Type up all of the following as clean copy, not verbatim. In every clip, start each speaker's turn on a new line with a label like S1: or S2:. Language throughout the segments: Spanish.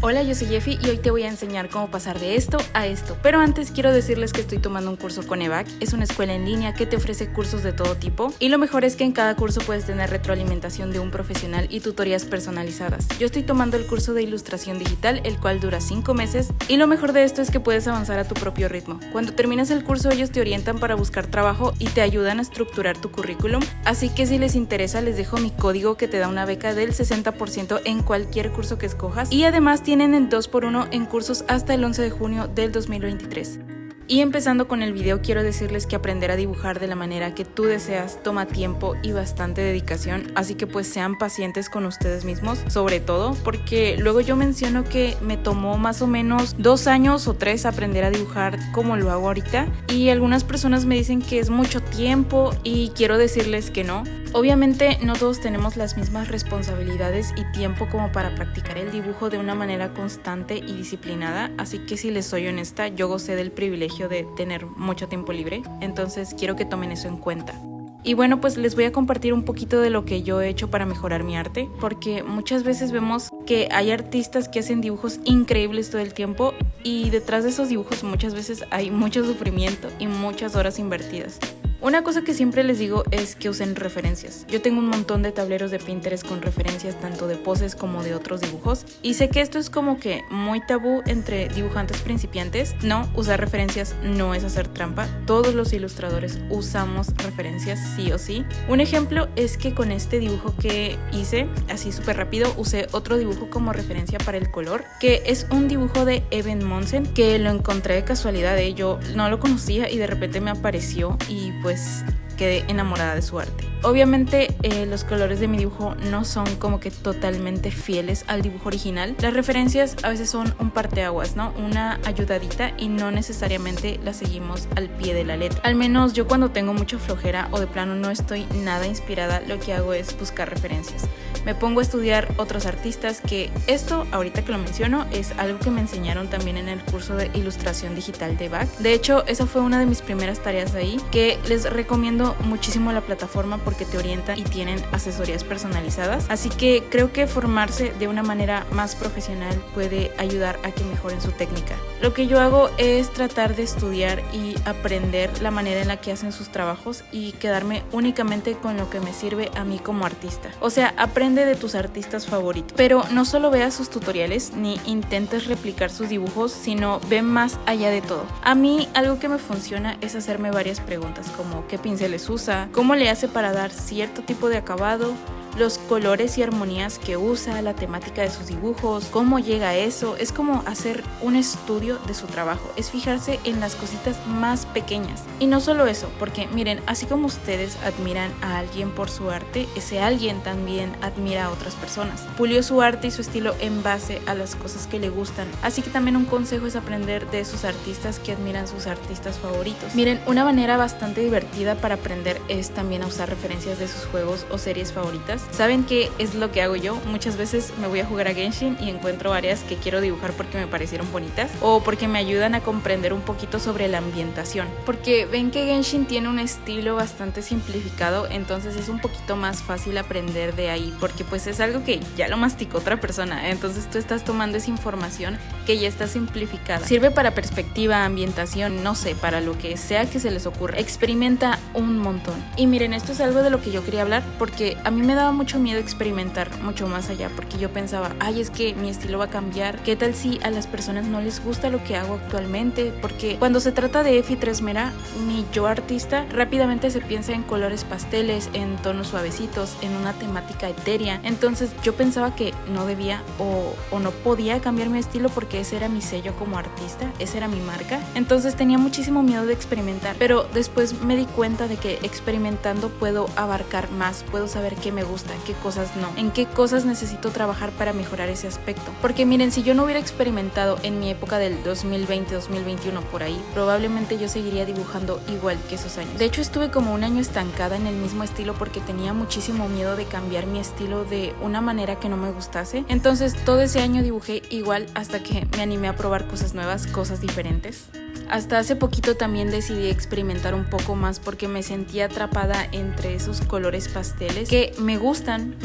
S1: Hola, yo soy Jeffy y hoy te voy a enseñar cómo pasar de esto a esto. Pero antes quiero decirles que estoy tomando un curso con EVAC. Es una escuela en línea que te ofrece cursos de todo tipo. Y lo mejor es que en cada curso puedes tener retroalimentación de un profesional y tutorías personalizadas. Yo estoy tomando el curso de ilustración digital, el cual dura 5 meses. Y lo mejor de esto es que puedes avanzar a tu propio ritmo. Cuando terminas el curso ellos te orientan para buscar trabajo y te ayudan a estructurar tu currículum. Así que si les interesa les dejo mi código que te da una beca del 60% en cualquier curso que escojas. Y además tienen el 2x1 en cursos hasta el 11 de junio del 2023. Y empezando con el video, quiero decirles que aprender a dibujar de la manera que tú deseas toma tiempo y bastante dedicación, así que pues sean pacientes con ustedes mismos, sobre todo porque luego yo menciono que me tomó más o menos 2 años o 3 aprender a dibujar como lo hago ahorita, y algunas personas me dicen que es mucho tiempo y quiero decirles que no. Obviamente no todos tenemos las mismas responsabilidades y tiempo como para practicar el dibujo de una manera constante y disciplinada, así que si les soy honesta, yo gocé del privilegio de tener mucho tiempo libre, entonces quiero que tomen eso en cuenta. Y bueno, pues les voy a compartir un poquito de lo que yo he hecho para mejorar mi arte, porque muchas veces vemos que hay artistas que hacen dibujos increíbles todo el tiempo y detrás de esos dibujos muchas veces hay mucho sufrimiento y muchas horas invertidas. Una cosa que siempre les digo es que usen referencias. Yo tengo un montón de tableros de Pinterest con referencias tanto de poses como de otros dibujos, y sé que esto es como que muy tabú entre dibujantes principiantes. No, usar referencias no es hacer trampa. Todos los ilustradores usamos referencias sí o sí. Un ejemplo es que con este dibujo que hice, así súper rápido, usé otro dibujo como referencia para el color, que es un dibujo de Even Monsen, que lo encontré de casualidad, yo no lo conocía y de repente me apareció y pues quedé enamorada de su arte. Obviamente los colores de mi dibujo no son como que totalmente fieles al dibujo original. Las referencias a veces son un parteaguas, ¿no? Una ayudadita y no necesariamente las seguimos al pie de la letra. Al menos yo cuando tengo mucha flojera o de plano no estoy nada inspirada, lo que hago es buscar referencias. Me pongo a estudiar otros artistas, que esto, ahorita que lo menciono, es algo que me enseñaron también en el curso de ilustración digital de EVAC. De hecho, esa fue una de mis primeras tareas ahí, que les recomiendo muchísimo la plataforma porque te orientan y tienen asesorías personalizadas. Así que creo que formarse de una manera más profesional puede ayudar a que mejoren su técnica. Lo que yo hago es tratar de estudiar y aprender la manera en la que hacen sus trabajos y quedarme únicamente con lo que me sirve a mí como artista. O sea, aprende de tus artistas favoritos, pero no solo veas sus tutoriales ni intentes replicar sus dibujos, sino ve más allá de todo. A mí algo que me funciona es hacerme varias preguntas, como qué pinceles usa, cómo le hace para dar cierto tipo de acabado, los colores y armonías que usa, la temática de sus dibujos, cómo llega a eso. Es como hacer un estudio de su trabajo, es fijarse en las cositas más pequeñas. Y no solo eso, porque miren, así como ustedes admiran a alguien por su arte, ese alguien también admira a otras personas. Pulió su arte y su estilo en base a las cosas que le gustan, así que también un consejo es aprender de sus artistas que admiran sus artistas favoritos. Miren, una manera bastante divertida para aprender es también a usar referencias de sus juegos o series favoritas. ¿Saben qué es lo que hago yo? Muchas veces me voy a jugar a Genshin y encuentro áreas que quiero dibujar porque me parecieron bonitas o porque me ayudan a comprender un poquito sobre la ambientación. Porque ven que Genshin tiene un estilo bastante simplificado, entonces es un poquito más fácil aprender de ahí porque pues es algo que ya lo masticó otra persona, entonces tú estás tomando esa información que ya está simplificada. Sirve para perspectiva, ambientación, no sé, para lo que sea que se les ocurra. Experimenta un montón. Y miren, esto es algo de lo que yo quería hablar porque a mí me daba mucho miedo experimentar mucho más allá, porque yo pensaba, ay, es que mi estilo va a cambiar, ¿qué tal si a las personas no les gusta lo que hago actualmente? Porque cuando se trata de Efi Tresmera, mi yo artista rápidamente se piensa en colores pasteles, en tonos suavecitos, en una temática etérea, entonces yo pensaba que no debía o no podía cambiar mi estilo porque ese era mi sello como artista, esa era mi marca, entonces tenía muchísimo miedo de experimentar, pero después me di cuenta de que experimentando puedo abarcar más, puedo saber qué me gusta, qué cosas no, en qué cosas necesito trabajar para mejorar ese aspecto. Porque miren, si yo no hubiera experimentado en mi época del 2020-2021 por ahí, probablemente yo seguiría dibujando igual que esos años. De hecho, estuve como un año estancada en el mismo estilo porque tenía muchísimo miedo de cambiar mi estilo de una manera que no me gustase. Entonces todo ese año dibujé igual hasta que me animé a probar cosas nuevas, cosas diferentes. Hasta hace poquito también decidí experimentar un poco más porque me sentía atrapada entre esos colores pasteles que me gustan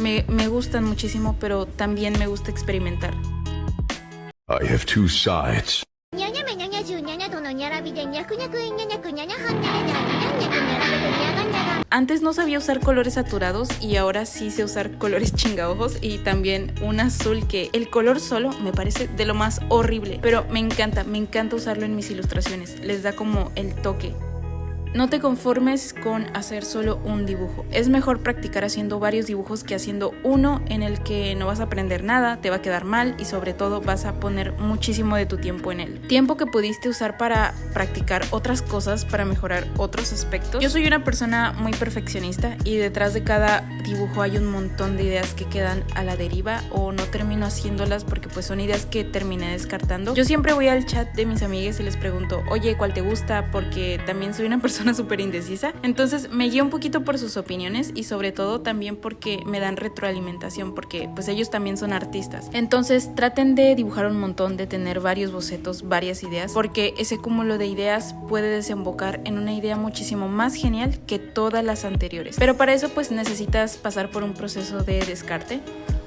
S1: muchísimo, pero también me gusta experimentar.
S2: I have two sides.
S1: Antes no sabía usar colores saturados y ahora sí sé usar colores chingaojos y también un azul que el color solo me parece de lo más horrible, pero me encanta usarlo en mis ilustraciones, les da como el toque. No te conformes con hacer solo un dibujo. Es mejor practicar haciendo varios dibujos que haciendo uno en el que no vas a aprender nada, te va a quedar mal y sobre todo vas a poner muchísimo de tu tiempo en él. Tiempo que pudiste usar para practicar otras cosas, para mejorar otros aspectos. Yo soy una persona muy perfeccionista y detrás de cada dibujo hay un montón de ideas que quedan a la deriva o no termino haciéndolas porque pues son ideas que terminé descartando. Yo siempre voy al chat de mis amigas y les pregunto, oye, ¿cuál te gusta? Porque también soy una persona súper indecisa, entonces me guío un poquito por sus opiniones y sobre todo también porque me dan retroalimentación porque pues ellos también son artistas, entonces traten de dibujar un montón, de tener varios bocetos, varias ideas, porque ese cúmulo de ideas puede desembocar en una idea muchísimo más genial que todas las anteriores, pero para eso pues necesitas pasar por un proceso de descarte.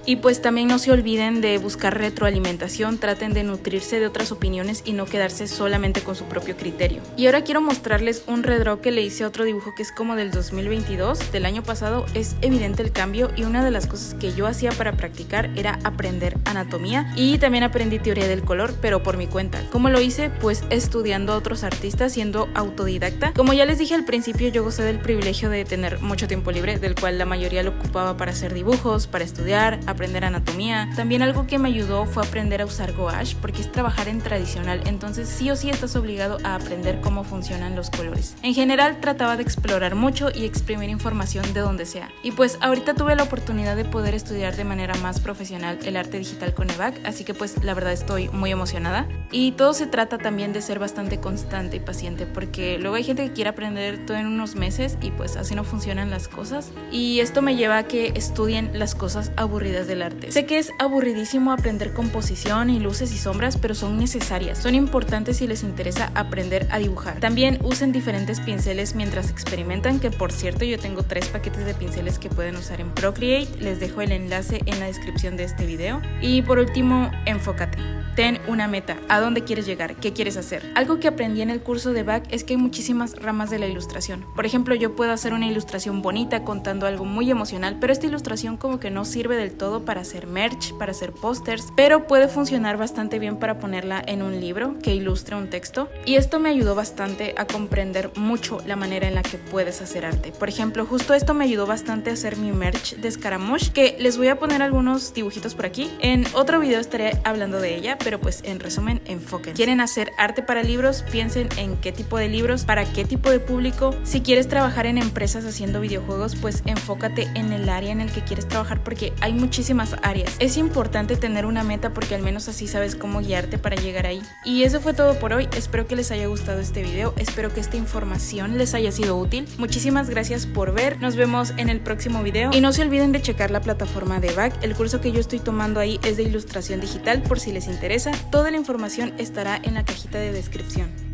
S1: Y pues también no se olviden de buscar retroalimentación, traten de nutrirse de otras opiniones y no quedarse solamente con su propio criterio. Y ahora quiero mostrarles un redraw que le hice a otro dibujo que es como del 2022, del año pasado. Es evidente el cambio y una de las cosas que yo hacía para practicar era aprender anatomía y también aprendí teoría del color, pero por mi cuenta. ¿Cómo lo hice? Pues estudiando a otros artistas, siendo autodidacta. Como ya les dije al principio, yo gocé del privilegio de tener mucho tiempo libre, del cual la mayoría lo ocupaba para hacer dibujos, para estudiar, aprender anatomía. También algo que me ayudó fue aprender a usar gouache porque es trabajar en tradicional, entonces sí o sí estás obligado a aprender cómo funcionan los colores. En general trataba de explorar mucho y exprimir información de donde sea. Y pues ahorita tuve la oportunidad de poder estudiar de manera más profesional el arte digital con EVAC, así que pues la verdad estoy muy emocionada. Y todo se trata también de ser bastante constante y paciente porque luego hay gente que quiere aprender todo en unos meses y pues así no funcionan las cosas. Y esto me lleva a que estudien las cosas aburridas del arte. Sé que es aburridísimo aprender composición y luces y sombras, pero son necesarias. Son importantes si les interesa aprender a dibujar. También usen diferentes pinceles mientras experimentan, que por cierto yo tengo 3 paquetes de pinceles que pueden usar en Procreate. Les dejo el enlace en la descripción de este video. Y por último, enfócate. Ten una meta. ¿A dónde quieres llegar? ¿Qué quieres hacer? Algo que aprendí en el curso de EVAC es que hay muchísimas ramas de la ilustración. Por ejemplo, yo puedo hacer una ilustración bonita contando algo muy emocional, pero esta ilustración como que no sirve del todo para hacer merch, para hacer pósters, pero puede funcionar bastante bien para ponerla en un libro que ilustre un texto. Y esto me ayudó bastante a comprender mucho la manera en la que puedes hacer arte. Por ejemplo, justo esto me ayudó bastante a hacer mi merch de Scaramouche, que les voy a poner algunos dibujitos por aquí. En otro video estaré hablando de ella, pero pues en resumen, enfoquen. ¿Quieren hacer arte para libros? Piensen en qué tipo de libros, para qué tipo de público. Si quieres trabajar en empresas haciendo videojuegos, pues enfócate en el área en el que quieres trabajar porque hay muchísimas áreas. Es importante tener una meta porque al menos así sabes cómo guiarte para llegar ahí. Y eso fue todo por hoy. Espero que les haya gustado este video. Espero que esta información les haya sido útil. Muchísimas gracias por ver. Nos vemos en el próximo video. Y no se olviden de checar la plataforma de EVAC. El curso que yo estoy tomando ahí es de ilustración digital por si les interesa. Toda la información estará en la cajita de descripción.